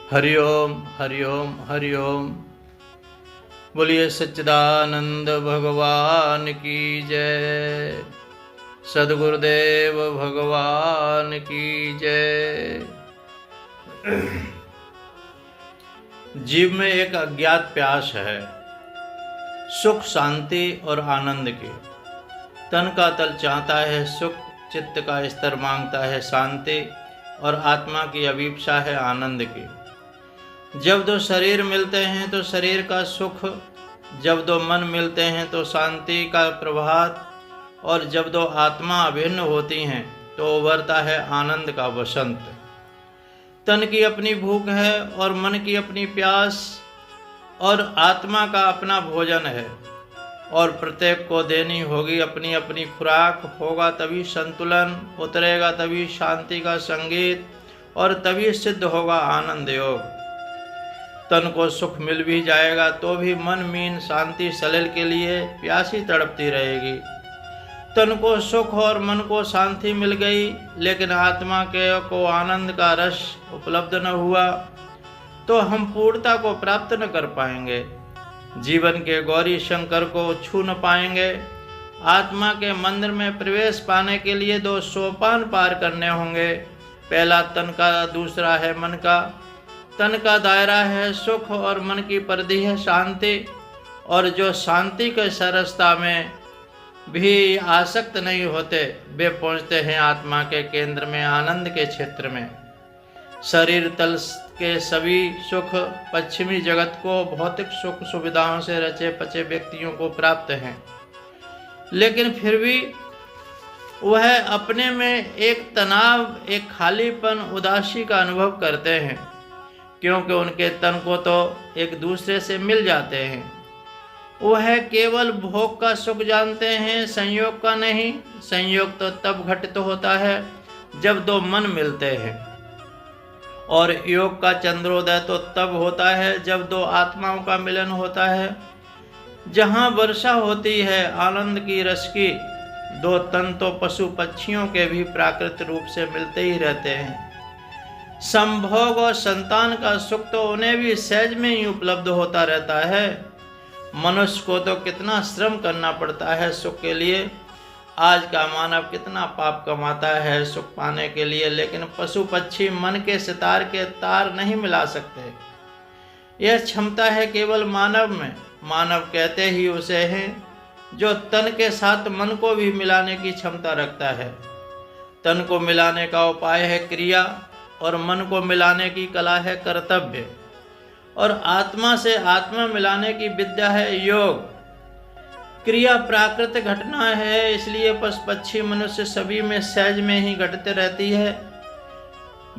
हरिओम हरिओम हरिओम। बोलिए सच्चिदानंद भगवान की जय। सद्गुरुदेव भगवान की जय। जीव में एक अज्ञात प्यास है, सुख, शांति और आनंद की। तन का तल चाहता है सुख, चित्त का स्तर मांगता है शांति और आत्मा की अभिप्सा है आनंद की। जब दो शरीर मिलते हैं तो शरीर का सुख, जब दो मन मिलते हैं तो शांति का प्रभात, और जब दो आत्मा अभिन्न होती हैं तो उभरता है आनंद का वसंत। तन की अपनी भूख है और मन की अपनी प्यास और आत्मा का अपना भोजन है, और प्रत्येक को देनी होगी अपनी अपनी खुराक। होगा तभी संतुलन, उतरेगा तभी शांति का संगीत, और तभी सिद्ध होगा आनंद योग। तन को सुख मिल भी जाएगा तो भी मन मीन शांति सलिल के लिए प्यासी तड़पती रहेगी। तन को सुख और मन को शांति मिल गई, लेकिन आत्मा के को आनंद का रस उपलब्ध न हुआ तो हम पूर्णता को प्राप्त न कर पाएंगे, जीवन के गौरी शंकर को छू न पाएंगे। आत्मा के मंदिर में प्रवेश पाने के लिए दो सोपान पार करने होंगे। पहला तन का, दूसरा है मन का। तन का दायरा है सुख और मन की परिधि है शांति, और जो शांति के सरसता में भी आसक्त नहीं होते वे पहुँचते हैं आत्मा के केंद्र में, आनंद के क्षेत्र में। शरीर तल के सभी सुख पश्चिमी जगत को भौतिक सुख सुविधाओं से रचे पचे व्यक्तियों को प्राप्त हैं, लेकिन फिर भी वह अपने में एक तनाव, एक खालीपन, उदासी का अनुभव करते हैं, क्योंकि उनके तन को तो एक दूसरे से मिल जाते हैं। वह केवल भोग का सुख जानते हैं, संयोग का नहीं। संयोग तो तब घटित होता है जब दो मन मिलते हैं, और योग का चंद्रोदय तो तब होता है जब दो आत्माओं का मिलन होता है। जहाँ वर्षा होती है आनंद की रस की, दो तन तो पशु पक्षियों के भी प्राकृतिक रूप से मिलते ही रहते हैं। संभोग और संतान का सुख तो उन्हें भी सहज में ही उपलब्ध होता रहता है। मनुष्य को तो कितना श्रम करना पड़ता है सुख के लिए। आज का मानव कितना पाप कमाता है सुख पाने के लिए, लेकिन पशु पक्षी मन के सितार के तार नहीं मिला सकते। यह क्षमता है केवल मानव में। मानव कहते ही उसे हैं जो तन के साथ मन को भी मिलाने की क्षमता रखता है। तन को मिलाने का उपाय है क्रिया, और मन को मिलाने की कला है कर्तव्य, और आत्मा से आत्मा मिलाने की विद्या है योग। क्रिया प्राकृतिक घटना है, इसलिए पशु पक्षी मनुष्य सभी में सहज में ही घटते रहती है।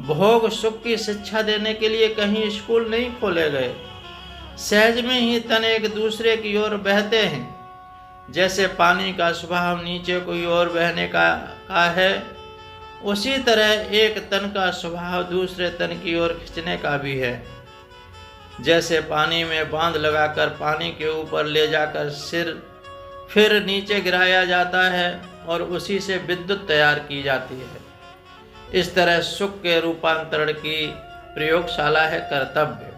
भोग सुख की शिक्षा देने के लिए कहीं स्कूल नहीं खोले गए, सहज में ही तन एक दूसरे की ओर बहते हैं। जैसे पानी का स्वभाव नीचे की ओर बहने का है, उसी तरह एक तन का स्वभाव दूसरे तन की ओर खींचने का भी है। जैसे पानी में बांध लगाकर पानी के ऊपर ले जाकर सिर फिर नीचे गिराया जाता है, और उसी से विद्युत तैयार की जाती है। इस तरह सुख के रूपांतरण की प्रयोगशाला है कर्तव्य।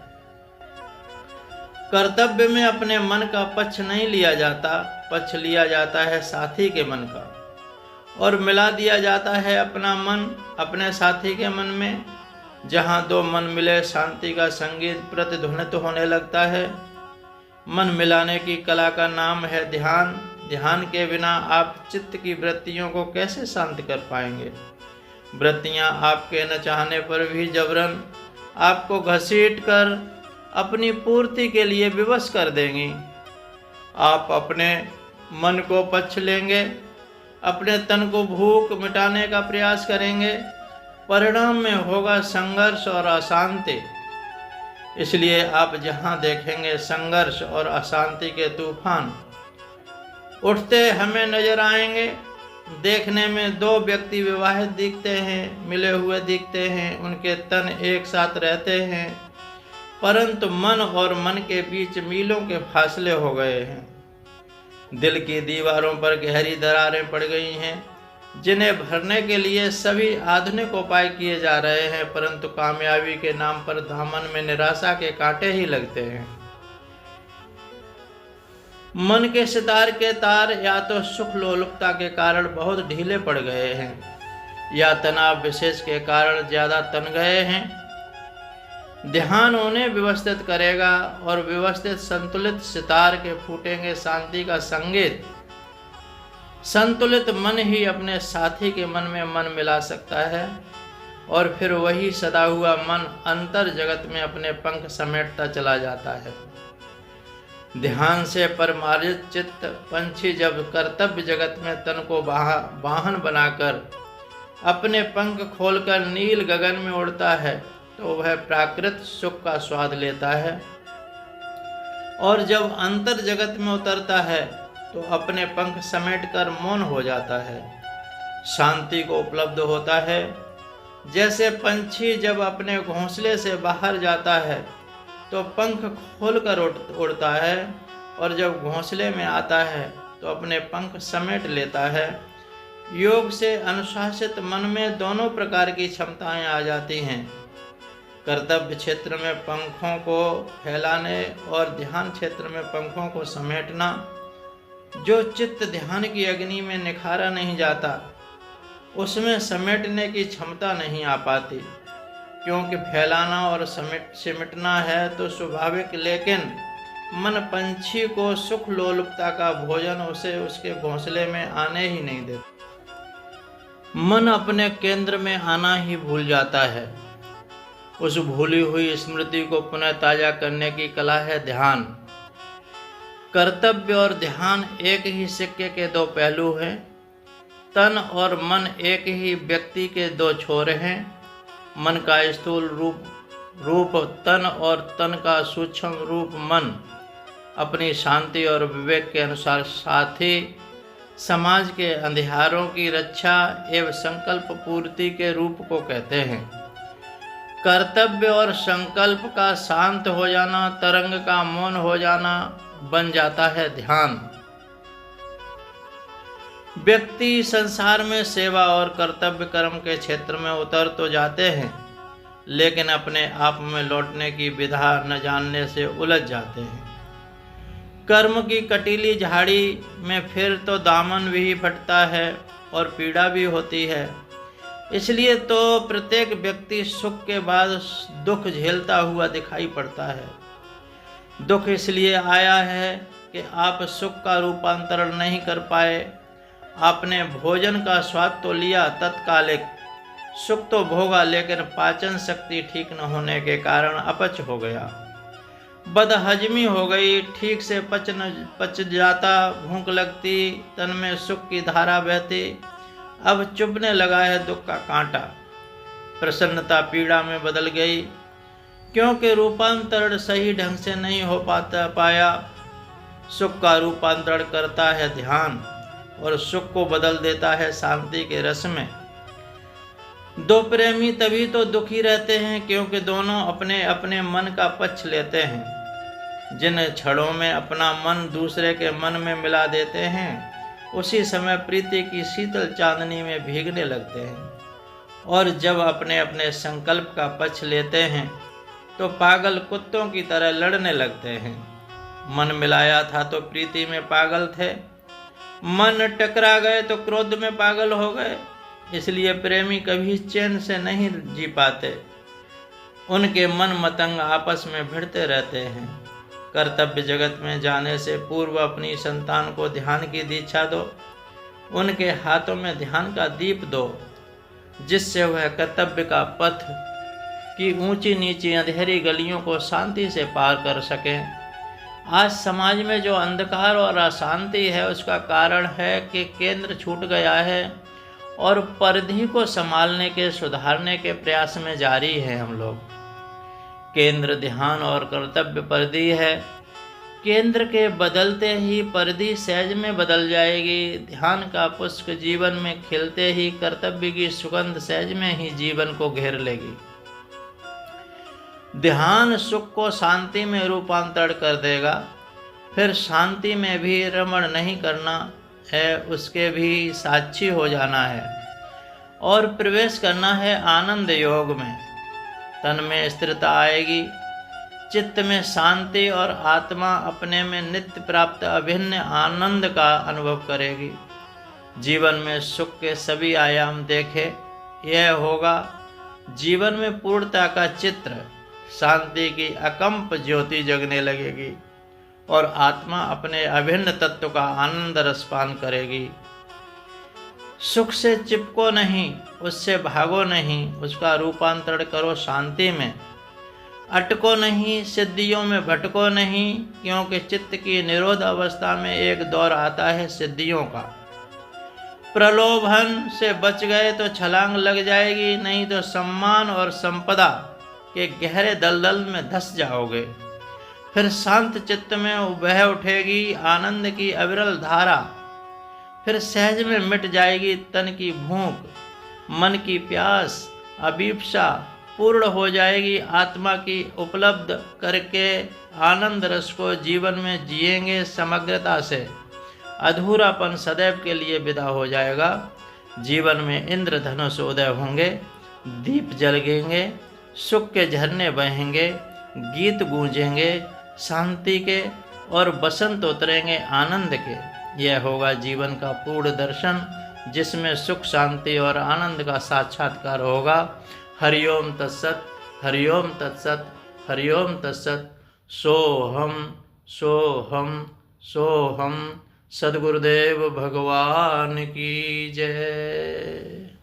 कर्तव्य में अपने मन का पक्ष नहीं लिया जाता, पक्ष लिया जाता है साथी के मन का, और मिला दिया जाता है अपना मन अपने साथी के मन में। जहाँ दो मन मिले शांति का संगीत प्रतिध्वनित होने लगता है। मन मिलाने की कला का नाम है ध्यान। ध्यान के बिना आप चित्त की वृत्तियों को कैसे शांत कर पाएंगे? वृत्तियाँ आपके न चाहने पर भी जबरन आपको घसीट कर अपनी पूर्ति के लिए विवश कर देंगी। आप अपने मन को पक्ष लेंगे, अपने तन को भूख मिटाने का प्रयास करेंगे, परिणाम में होगा संघर्ष और अशांति। इसलिए आप जहाँ देखेंगे संघर्ष और अशांति के तूफान उठते हमें नजर आएंगे। देखने में दो व्यक्ति विवाहित दिखते हैं, मिले हुए दिखते हैं, उनके तन एक साथ रहते हैं, परंतु मन और मन के बीच मीलों के फासले हो गए हैं। दिल की दीवारों पर गहरी दरारें पड़ गई हैं। जिन्हें भरने के लिए सभी आधुनिक उपाय किए जा रहे हैं, परंतु कामयाबी के नाम पर दामन में निराशा के कांटे ही लगते हैं। मन के सितार के तार या तो सुख लोलुपता के कारण बहुत ढीले पड़ गए हैं या तनाव विशेष के कारण ज्यादा तन गए हैं। ध्यान उन्हें व्यवस्थित करेगा और व्यवस्थित संतुलित सितार के फूटेंगे शांति का संगीत। संतुलित मन ही अपने साथी के मन में मन मिला सकता है और फिर वही सदा हुआ मन अंतर जगत में अपने पंख समेटता चला जाता है। ध्यान से परमार्जित चित्त पंछी जब कर्तव्य जगत में तन को वाहन बनाकर अपने पंख खोलकर नील गगन में उड़ता है तो वह प्राकृत सुख का स्वाद लेता है, और जब अंतर जगत में उतरता है तो अपने पंख समेटकर मौन हो जाता है, शांति को उपलब्ध होता है। जैसे पंछी जब अपने घोंसले से बाहर जाता है तो पंख खोलकर उड़ता है, और जब घोंसले में आता है तो अपने पंख समेट लेता है। योग से अनुशासित मन में दोनों प्रकार की क्षमताएं आ जाती हैं, कर्तव्य क्षेत्र में पंखों को फैलाने और ध्यान क्षेत्र में पंखों को समेटना। जो चित्त ध्यान की अग्नि में निखारा नहीं जाता उसमें समेटने की क्षमता नहीं आ पाती, क्योंकि फैलाना और सिमटना है तो स्वाभाविक, लेकिन मन पंछी को सुख लोलुपता का भोजन उसे उसके घोंसले में आने ही नहीं देता। मन अपने केंद्र में आना ही भूल जाता है। उस भूली हुई स्मृति को पुनः ताजा करने की कला है ध्यान। कर्तव्य और ध्यान एक ही सिक्के के दो पहलू हैं। तन और मन एक ही व्यक्ति के दो छोर हैं। मन का स्थूल रूप तन और तन का सूक्ष्म रूप मन अपनी शांति और विवेक के अनुसार साथ ही समाज के अंधियारों की रक्षा एवं संकल्प पूर्ति के रूप को कहते हैं। कर्तव्य और संकल्प का शांत हो जाना, तरंग का मौन हो जाना बन जाता है ध्यान। व्यक्ति संसार में सेवा और कर्तव्य कर्म के क्षेत्र में उतर तो जाते हैं, लेकिन अपने आप में लौटने की विधा न जानने से उलझ जाते हैं। कर्म की कटीली झाड़ी में फिर तो दामन भी फटता है और पीड़ा भी होती है। इसलिए तो प्रत्येक व्यक्ति सुख के बाद दुख झेलता हुआ दिखाई पड़ता है। दुख इसलिए आया है कि आप सुख का रूपांतरण नहीं कर पाए। आपने भोजन का स्वाद तो लिया, तत्कालिक सुख तो भोगा, लेकिन पाचन शक्ति ठीक न होने के कारण अपच हो गया, बदहजमी हो गई, ठीक से पच जाता, भूख लगती, तन में सुख की धारा बहती। अब चुभने लगा है दुख का कांटा, प्रसन्नता पीड़ा में बदल गई, क्योंकि रूपांतरण सही ढंग से नहीं हो पाया। सुख का रूपांतरण करता है ध्यान और सुख को बदल देता है शांति के रस में। दो प्रेमी तभी तो दुखी रहते हैं क्योंकि दोनों अपने अपने मन का पक्ष लेते हैं। जिन क्षणों में अपना मन दूसरे के मन में मिला देते हैं, उसी समय प्रीति की शीतल चांदनी में भीगने लगते हैं, और जब अपने अपने संकल्प का पक्ष लेते हैं तो पागल कुत्तों की तरह लड़ने लगते हैं। मन मिलाया था तो प्रीति में पागल थे, मन टकरा गए तो क्रोध में पागल हो गए। इसलिए प्रेमी कभी चैन से नहीं जी पाते, उनके मन मतंग आपस में भिड़ते रहते हैं। कर्तव्य जगत में जाने से पूर्व अपनी संतान को ध्यान की दीक्षा दो, उनके हाथों में ध्यान का दीप दो, जिससे वह कर्तव्य का पथ की ऊंची नीची अंधेरी गलियों को शांति से पार कर सकें। आज समाज में जो अंधकार और अशांति है, उसका कारण है कि केंद्र छूट गया है और परिधि को संभालने के सुधारने के प्रयास में जारी है हम लोग। केंद्र ध्यान और कर्तव्य परिधि है। केंद्र के बदलते ही परिधि सहज में बदल जाएगी। ध्यान का पुष्प जीवन में खिलते ही कर्तव्य की सुगंध सहज में ही जीवन को घेर लेगी। ध्यान सुख को शांति में रूपांतरण कर देगा। फिर शांति में भी रमण नहीं करना, है उसके भी साक्षी हो जाना है और प्रवेश करना है आनंद योग में। तन में स्थिरता आएगी, चित्त में शांति और आत्मा अपने में नित्य प्राप्त अभिन्न आनंद का अनुभव करेगी। जीवन में सुख के सभी आयाम देखे, यह होगा जीवन में पूर्णता का चित्र। शांति की अकंप ज्योति जगने लगेगी और आत्मा अपने अभिन्न तत्व का आनंद रसपान करेगी। सुख से चिपको नहीं, उससे भागो नहीं, उसका रूपांतरण करो शांति में। अटको नहीं, सिद्धियों में भटको नहीं, क्योंकि चित्त की निरोध अवस्था में एक दौर आता है सिद्धियों का। प्रलोभन से बच गए तो छलांग लग जाएगी, नहीं तो सम्मान और संपदा के गहरे दलदल में धंस जाओगे। फिर शांत चित्त में बह उठेगी आनंद की अविरल धारा। फिर सहज में मिट जाएगी तन की भूख, मन की प्यास, अभिप्सा पूर्ण हो जाएगी। आत्मा की उपलब्ध करके आनंद रस को जीवन में जिएंगे समग्रता से। अधूरापन सदैव के लिए विदा हो जाएगा। जीवन में इंद्रधनुष उदय होंगे, दीप जलगेंगे, सुख के झरने बहेंगे, गीत गूंजेंगे शांति के और बसंत उतरेंगे आनंद के। यह होगा जीवन का पूर्ण दर्शन, जिसमें सुख शांति और आनंद का साक्षात्कार होगा। हरिओम तत्सत, हरिओम तत्सत, हरिओम तत्सत। सोहम सोहम सोहम। सद्गुरुदेव भगवान की जय।